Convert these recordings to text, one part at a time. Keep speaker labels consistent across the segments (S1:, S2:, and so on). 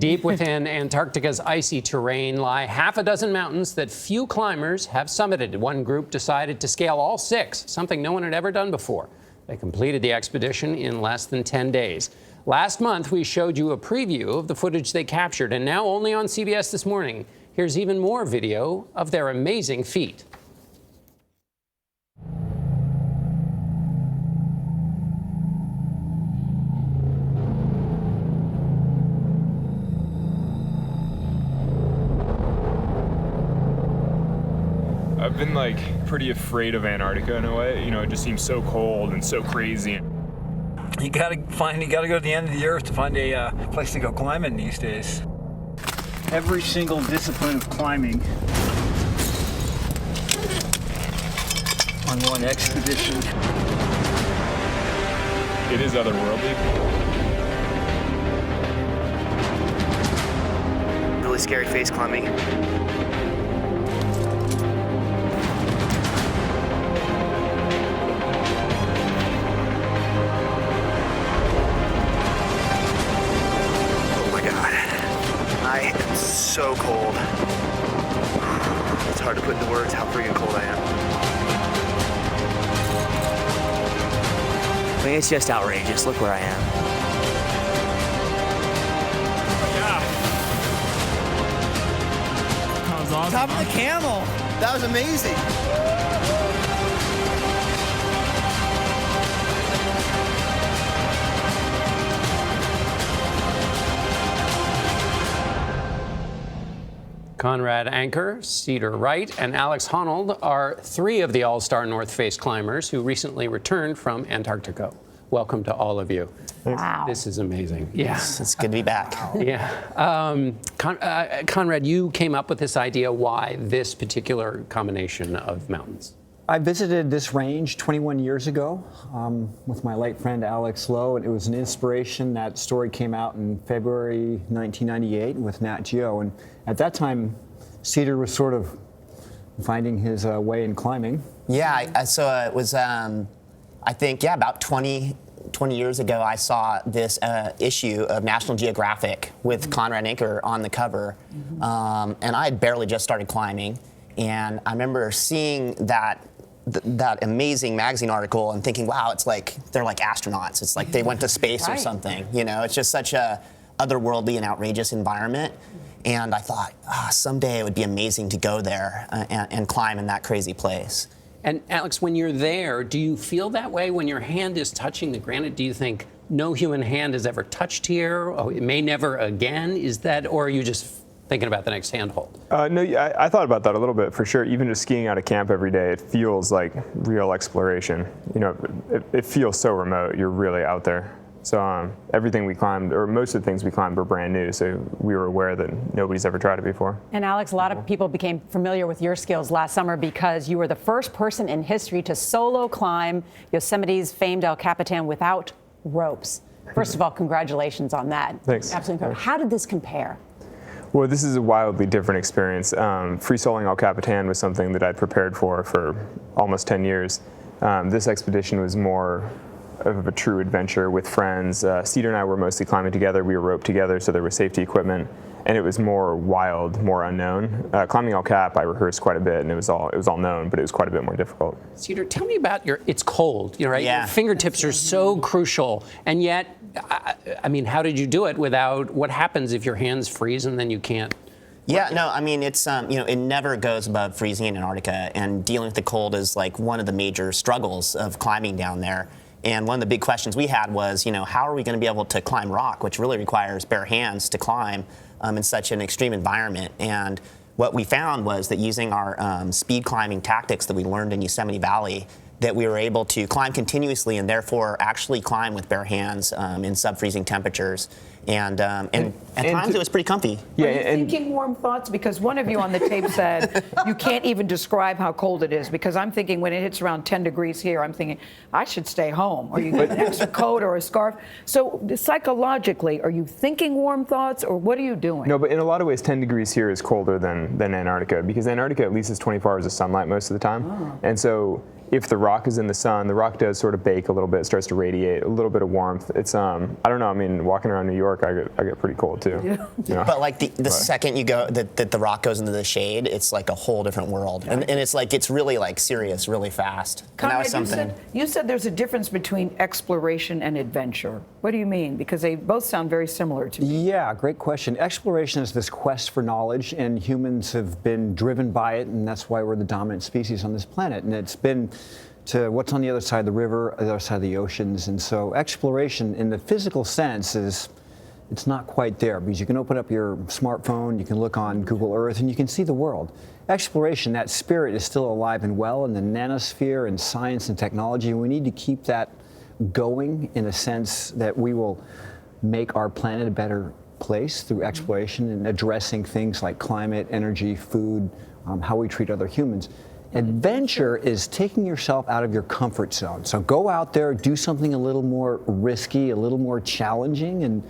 S1: Deep within Antarctica's icy terrain lie half a dozen mountains that few climbers have summited. One group decided to scale all 6, something no one had ever done before. They completed the expedition in less than 10 days. Last month, we showed you a preview of the footage they captured, and now only on CBS This Morning, here's even more video of their amazing feat.
S2: I've been pretty afraid of Antarctica in a way. You know, it just seems so cold and so crazy.
S3: You gotta go to the end of the earth to find a place to go climbing these days.
S4: Every single discipline of climbing on one expedition.
S2: It is otherworldly.
S5: Really scary face climbing. So cold. It's hard to put into words how freaking cold I am. I mean, it's just outrageous. Look where I am.
S2: Yeah.
S6: That was awesome.
S5: Top of the camel. That was amazing.
S1: Conrad Anker, Cedar, Wright, and Honnold are 3 of the all-star North Face climbers who recently returned from Antarctica. Welcome to all of you.
S7: Wow.
S1: This is amazing. Yeah.
S5: It's good to be back.
S1: Yeah. Conrad, you came up with this idea. Why this particular combination of mountains?
S4: I visited this range 21 years ago with my late friend Alex Lowe, and it was an inspiration. That story came out in February 1998 with Nat Geo, and at that time, Cedar was sort of finding his way in climbing.
S5: Yeah, so it was, I think, about 20 years ago, I saw this issue of National Geographic with Conrad Anker on the cover, and I had barely just started climbing, and I remember seeing that amazing magazine article and thinking, wow, it's like they're like astronauts. It's like they went to space or something. You know, it's just such a otherworldly and outrageous environment. And I thought, someday it would be amazing to go there and climb in that crazy place.
S1: And Alex, when you're there, do you feel that way when your hand is touching the granite? Do you think no human hand has ever touched here? Oh, it may never again? Is that, or are you just thinking about the next handhold?
S2: No, I thought about that a little bit for sure. Even just skiing out of camp every day, it feels like real exploration. You know, it feels so remote. You're really out there. So everything we climbed, or most of the things we climbed, were brand new. So we were aware that nobody's ever tried it before.
S7: And Alex, a lot of people became familiar with your skills last summer because you were the first person in history to solo climb Yosemite's famed El Capitan without ropes. First of all, congratulations on that.
S2: Thanks.
S7: Absolutely incredible. How did this compare?
S2: Well, this is a wildly different experience. Free soloing El Capitan was something that I'd prepared for almost 10 years. This expedition was more of a true adventure with friends. Cedar and I were mostly climbing together. We were roped together, so there was safety equipment, and it was more wild, more unknown. Climbing El Cap, I rehearsed quite a bit, and it was all known, but it was quite a bit more difficult.
S1: Cedar, tell me about it's cold, right?
S5: Yeah.
S1: Your fingertips are so crucial, and yet, I mean, how did you do it without, what happens if your hands freeze and then you can't?
S5: Yeah, no, I mean, it's, it never goes above freezing in Antarctica, and dealing with the cold is like one of the major struggles of climbing down there. And one of the big questions we had was, how are we going to be able to climb rock, which really requires bare hands to climb in such an extreme environment. And what we found was that using our speed climbing tactics that we learned in Yosemite Valley, that we were able to climb continuously and therefore actually climb with bare hands in sub-freezing temperatures. And at times it was pretty comfy.
S8: Yeah, Are you thinking warm thoughts? Because one of you on the tape said you can't even describe how cold it is. Because I'm thinking when it hits around 10 degrees here, I'm thinking I should stay home. Or you get an extra coat or a scarf. So psychologically, are you thinking warm thoughts or what are you doing?
S2: No, but in a lot of ways, 10 degrees here is colder than Antarctica, because Antarctica at least is 24 hours of sunlight most of the time. Oh. And so if the rock is in the sun, the rock does sort of bake a little bit, starts to radiate a little bit of warmth. It's, I don't know, I mean, walking around New York, York, I get pretty cold too. You know?
S5: But like the second you go, that the rock goes into the shade, it's like a whole different world, and it's like it's really like serious, really fast. And that was
S8: Conrad,
S5: something.
S8: you said there's a difference between exploration and adventure. What do you mean? Because they both sound very similar to me.
S4: Yeah, great question. Exploration is this quest for knowledge, and humans have been driven by it, and that's why we're the dominant species on this planet. And it's been to what's on the other side of the river, the other side of the oceans. And so exploration in the physical sense it's not quite there, because you can open up your smartphone, you can look on Google Earth, and you can see the world. Exploration, that spirit is still alive and well in the nanosphere and science and technology. We need to keep that going in a sense that we will make our planet a better place through exploration and addressing things like climate, energy, food, how we treat other humans. Adventure is taking yourself out of your comfort zone. So go out there, do something a little more risky, a little more challenging, and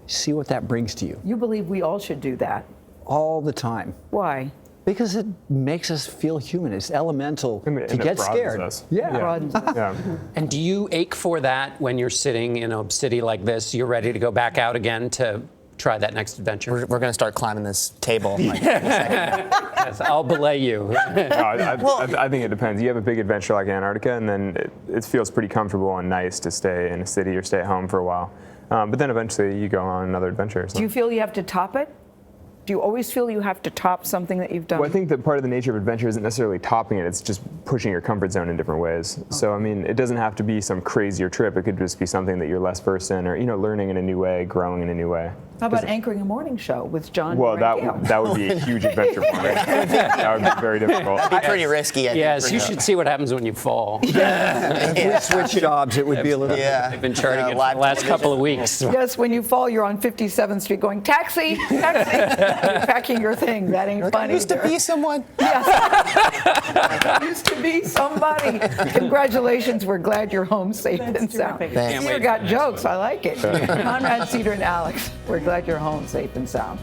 S4: see what that brings to you.
S8: You believe we all should do that?
S4: All the time.
S8: Why?
S4: Because it makes us feel human. It's elemental to
S2: it
S4: get
S2: broadens
S4: scared.
S2: us.
S4: Yeah.
S8: Broadens us.
S2: Yeah.
S1: And do you ache for that when you're sitting in a city like this? You're ready to go back out again to try that next adventure?
S5: We're going to start climbing this table. Like,
S1: Yes, I'll belay you.
S2: No, I think it depends. You have a big adventure like Antarctica, and then it feels pretty comfortable and nice to stay in a city or stay at home for a while. But then eventually you go on another adventure. So.
S8: Do you feel you have to top it? Do you always feel you have to top something that you've done?
S2: Well, I think that part of the nature of adventure isn't necessarily topping it, it's just pushing your comfort zone in different ways. Okay. So, I mean, it doesn't have to be some crazier trip. It could just be something that you're less versed in, or, learning in a new way, growing in a new way.
S8: How about anchoring a morning show with John?
S2: Well,
S8: and Gayle?
S2: that would be a huge adventure for me. That would be very difficult.
S5: That'd be pretty risky. I think,
S1: Yes,
S5: for
S1: you
S5: now.
S1: should see what happens when you fall.
S4: If we switch jobs, it would be a little.
S5: Yeah.
S1: I've been charting it for
S5: live
S1: the last
S5: television.
S1: couple of weeks.
S8: Yes, when you fall, you're on 57th Street going, taxi, taxi. You're packing your thing. That ain't funny.
S5: I used to be someone.
S8: Used to be somebody. Congratulations. We're glad you're home safe and sound.
S5: Thanks.
S8: Cedar got jokes. I like it. Conrad, Cedar, and Alex, we're glad you're home safe and sound.